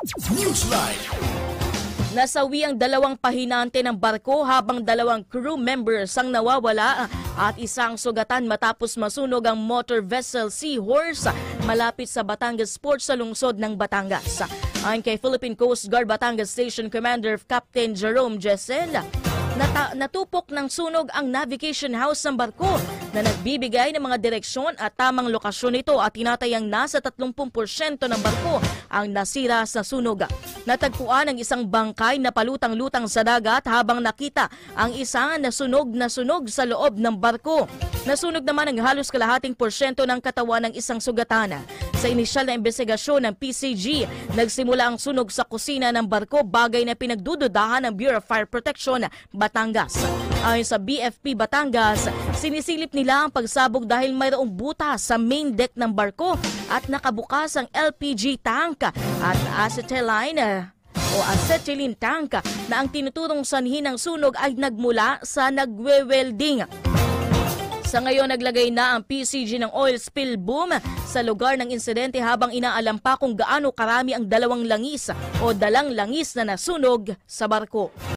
Newsline. Nasawi ang 2 pahinante ng barko habang 2 crew members ang nawawala at isang sugatan matapos masunog ang motor vessel Seahorse malapit sa Batangas Port sa lungsod ng Batangas. Ayon kay Philippine Coast Guard Batangas Station Commander Captain Jerome Jessel, natupok ng sunog ang navigation house ng barko na nagbibigay ng mga direksyon at tamang lokasyon nito at tinatayang nasa 30% ng barko ang nasira sa sunog. Natagpuan ang isang bangkay na palutang-lutang sa dagat habang nakita ang isa na sunog sa loob ng barko. Nasunog naman ang halos kalahating porsyento ng katawan ng isang sugatan. Sa inisyal na investigasyon ng PCG, nagsimula ang sunog sa kusina ng barko, bagay na pinagdududahan ng Bureau of Fire Protection Batangas. Ayon sa BFP Batangas, sinisilip nila ang pagsabog dahil mayroong butas sa main deck ng barko at nakabukas ang LPG tank at acetylene tank na ang tinuturong sanhi ng sunog ay nagmula sa nagwe-welding. Sa ngayon, naglagay na ang PCG ng oil spill boom sa lugar ng insidente habang inaalam pa kung gaano karami ang dalang langis na nasunog sa barko.